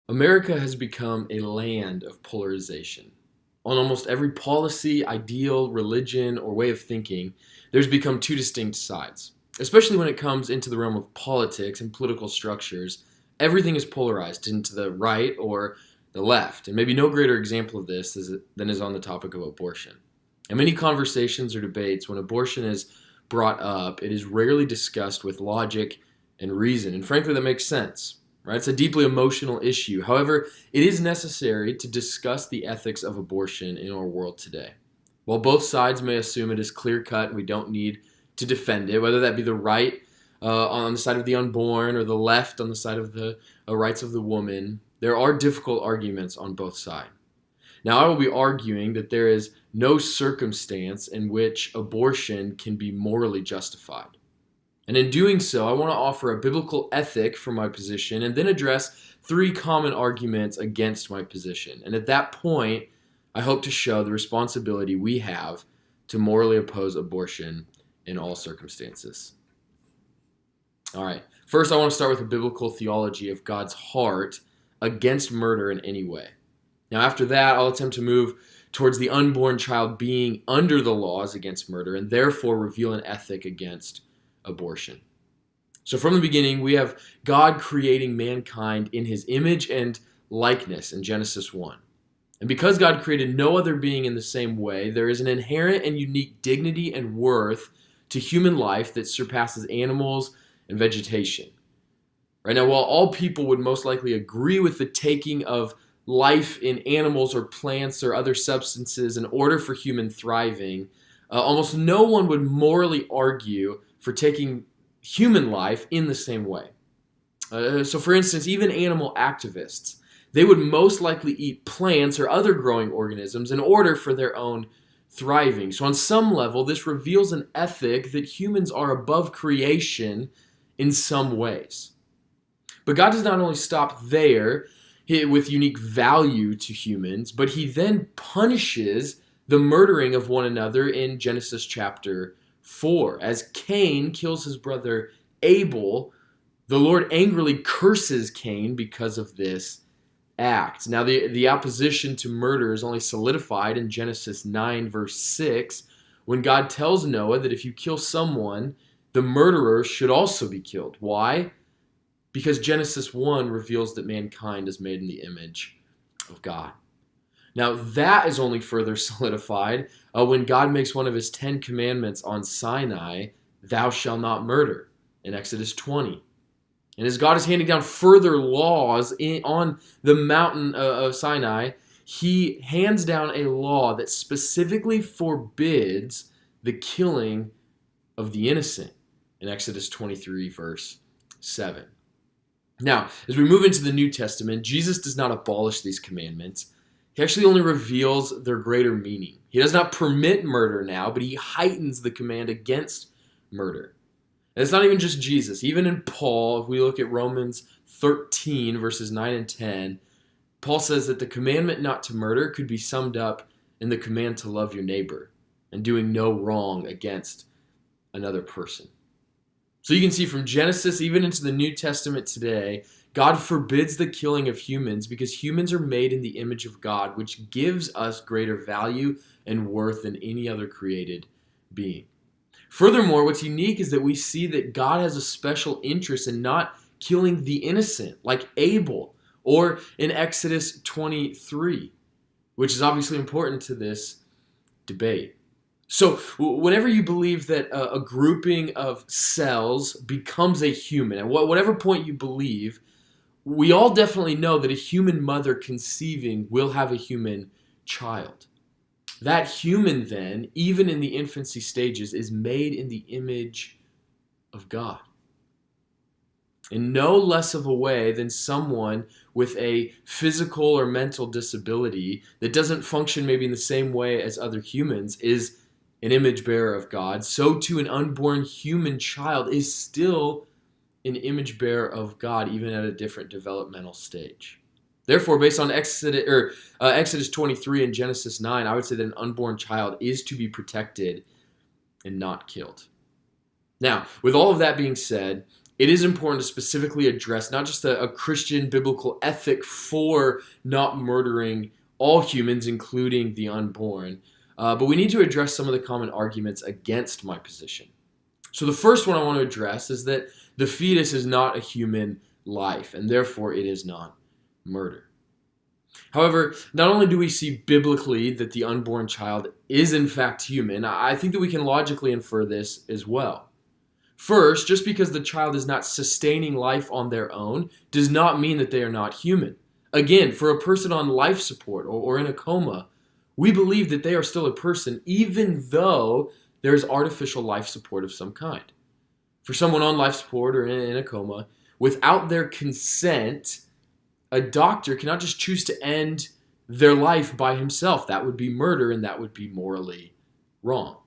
America has become a land of polarization. On almost every policy, ideal, religion, or way of thinking, there's become two distinct sides. Especially when it comes into the realm of politics and political structures, everything is polarized into the right or the left. And maybe no greater example of this than is on the topic of abortion. In many conversations or debates, when abortion is brought up, it is rarely discussed with logic and reason. And frankly, that makes sense. Right? It's a deeply emotional issue. However, it is necessary to discuss the ethics of abortion in our world today. While both sides may assume it is clear cut and we don't need to defend it, whether that be the right on the side of the unborn or the left on the side of the rights of the woman, there are difficult arguments on both sides. Now, I will be arguing that there is no circumstance in which abortion can be morally justified. And in doing so, I want to offer a biblical ethic for my position and then address three common arguments against my position. And at that point, I hope to show the responsibility we have to morally oppose abortion in all circumstances. All right. First, I want to start with a biblical theology of God's heart against murder in any way. Now, after that, I'll attempt to move towards the unborn child being under the laws against murder and therefore reveal an ethic against abortion. So from the beginning, we have God creating mankind in his image and likeness in Genesis 1. And because God created no other being in the same way, there is an inherent and unique dignity and worth to human life that surpasses animals and vegetation. Right now, while all people would most likely agree with the taking of life in animals or plants or other substances in order for human thriving, almost no one would morally argue for taking human life in the same way. So for instance, even animal activists, they would most likely eat plants or other growing organisms in order for their own thriving. So on some level, this reveals an ethic that humans are above creation in some ways. But God does not only stop there with unique value to humans, but he then punishes the murdering of one another in Genesis chapter 4. As Cain kills his brother Abel, the Lord angrily curses Cain because of this act. Now, the opposition to murder is only solidified in Genesis 9, verse 6, when God tells Noah that if you kill someone, the murderer should also be killed. Why? Because Genesis 1 reveals that mankind is made in the image of God. Now, that is only further solidified when God makes one of his 10 commandments on Sinai, thou shalt not murder, in Exodus 20. And as God is handing down further laws on the mountain of Sinai, he hands down a law that specifically forbids the killing of the innocent, in Exodus 23, verse 7. Now, as we move into the New Testament, Jesus does not abolish these commandments. He actually only reveals their greater meaning. He does not permit murder now, but he heightens the command against murder. And it's not even just Jesus. Even in Paul, if we look at Romans 13, verses 9 and 10, Paul says that the commandment not to murder could be summed up in the command to love your neighbor and doing no wrong against another person. So you can see from Genesis even into the New Testament today, God forbids the killing of humans because humans are made in the image of God, which gives us greater value and worth than any other created being. Furthermore, what's unique is that we see that God has a special interest in not killing the innocent, like Abel, or in Exodus 23, which is obviously important to this debate. So whenever you believe that a grouping of cells becomes a human, at whatever point you believe, we all definitely know that a human mother conceiving will have a human child. That human then, even in the infancy stages, is made in the image of God. In no less of a way than someone with a physical or mental disability that doesn't function maybe in the same way as other humans is an image bearer of God, so too an unborn human child is still an image bearer of God, even at a different developmental stage. Therefore, based on Exodus 23 and Genesis 9, I would say that an unborn child is to be protected and not killed. Now, with all of that being said, it is important to specifically address not just a Christian biblical ethic for not murdering all humans, including the unborn, but we need to address some of the common arguments against my position. So the first one I want to address is that the fetus is not a human life, and therefore it is not murder. However, not only do we see biblically that the unborn child is in fact human, I think that we can logically infer this as well. First, just because the child is not sustaining life on their own does not mean that they are not human. Again, for a person on life support or in a coma, we believe that they are still a person even though there's artificial life support of some kind. For someone on life support or in a coma, without their consent, a doctor cannot just choose to end their life by himself. That would be murder, and that would be morally wrong.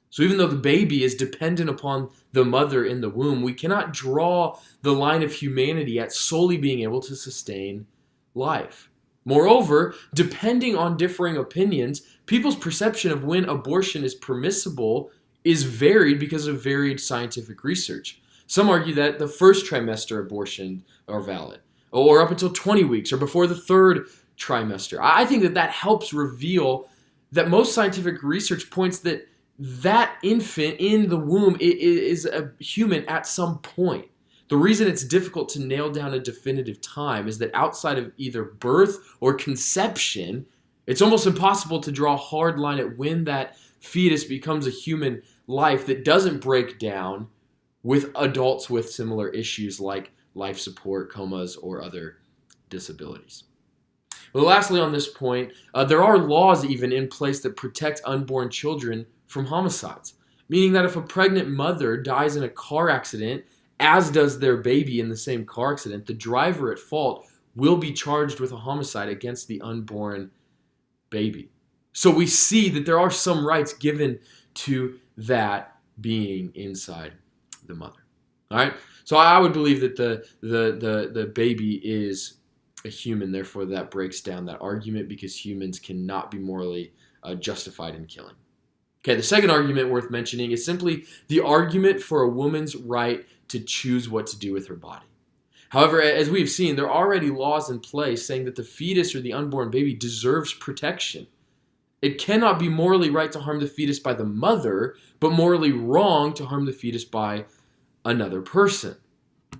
So even though the baby is dependent upon the mother in the womb, we cannot draw the line of humanity at solely being able to sustain life. Moreover, depending on differing opinions, people's perception of when abortion is permissible is varied because of varied scientific research. Some argue that the first trimester abortions are valid, or up until 20 weeks, or before the third trimester. I think that helps reveal that most scientific research points that infant in the womb is a human at some point. The reason it's difficult to nail down a definitive time is that outside of either birth or conception, it's almost impossible to draw a hard line at when that fetus becomes a human life that doesn't break down with adults with similar issues like life support, comas, or other disabilities. Well, lastly on this point, there are laws even in place that protect unborn children from homicides, meaning that if a pregnant mother dies in a car accident, as does their baby in the same car accident, the driver at fault will be charged with a homicide against the unborn baby. So we see that there are some rights given to that being inside the mother. All right? So I would believe that the baby is a human, therefore that breaks down that argument because humans cannot be morally justified in killing. Okay, the second argument worth mentioning is simply the argument for a woman's right to choose what to do with her body. However, as we've seen, there are already laws in place saying that the fetus or the unborn baby deserves protection. It cannot be morally right to harm the fetus by the mother, but morally wrong to harm the fetus by another person.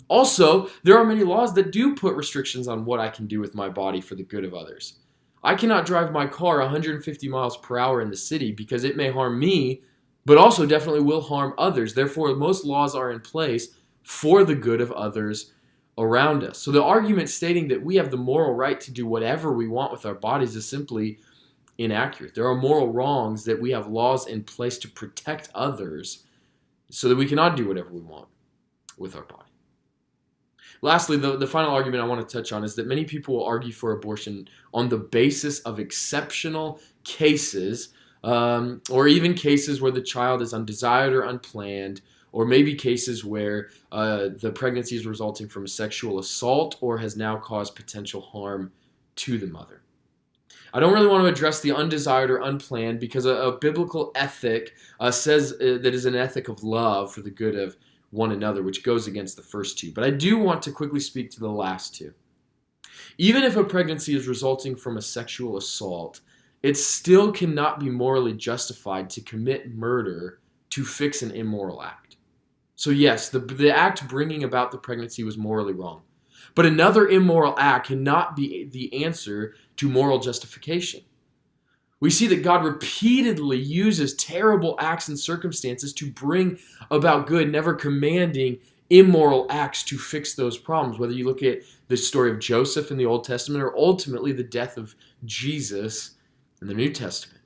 Also, there are many laws that do put restrictions on what I can do with my body for the good of others. I cannot drive my car 150 miles per hour in the city because it may harm me, but also definitely will harm others. Therefore, most laws are in place for the good of others around us. So the argument stating that we have the moral right to do whatever we want with our bodies is simply inaccurate. There are moral wrongs that we have laws in place to protect others so that we cannot do whatever we want with our body. Lastly, the final argument I want to touch on is that many people will argue for abortion on the basis of exceptional cases, or even cases where the child is undesired or unplanned, or maybe cases where the pregnancy is resulting from a sexual assault or has now caused potential harm to the mother. I don't really want to address the undesired or unplanned because a biblical ethic says that is an ethic of love for the good of one another, which goes against the first two. But I do want to quickly speak to the last two. Even if a pregnancy is resulting from a sexual assault, it still cannot be morally justified to commit murder to fix an immoral act. So yes, the act bringing about the pregnancy was morally wrong. But another immoral act cannot be the answer to moral justification. We see that God repeatedly uses terrible acts and circumstances to bring about good, never commanding immoral acts to fix those problems. Whether you look at the story of Joseph in the Old Testament or ultimately the death of Jesus in the New Testament.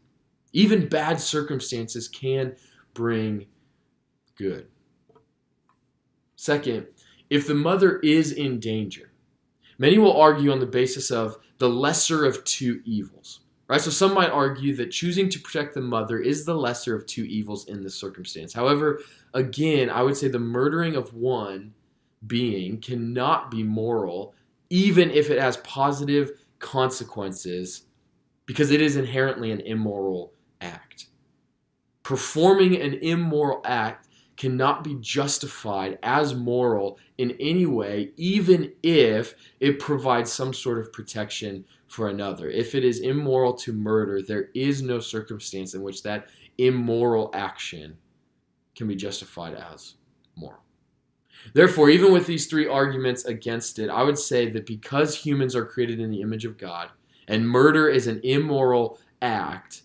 Even bad circumstances can bring good. Second, if the mother is in danger, many will argue on the basis of the lesser of two evils. Right? So some might argue that choosing to protect the mother is the lesser of two evils in this circumstance. However, again, I would say the murdering of one being cannot be moral, even if it has positive consequences, because it is inherently an immoral act. Performing an immoral act cannot be justified as moral in any way, even if it provides some sort of protection for another. If it is immoral to murder, there is no circumstance in which that immoral action can be justified as moral. Therefore, even with these three arguments against it, I would say that because humans are created in the image of God and murder is an immoral act,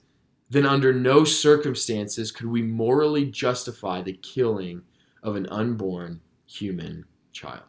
then under no circumstances could we morally justify the killing of an unborn human child.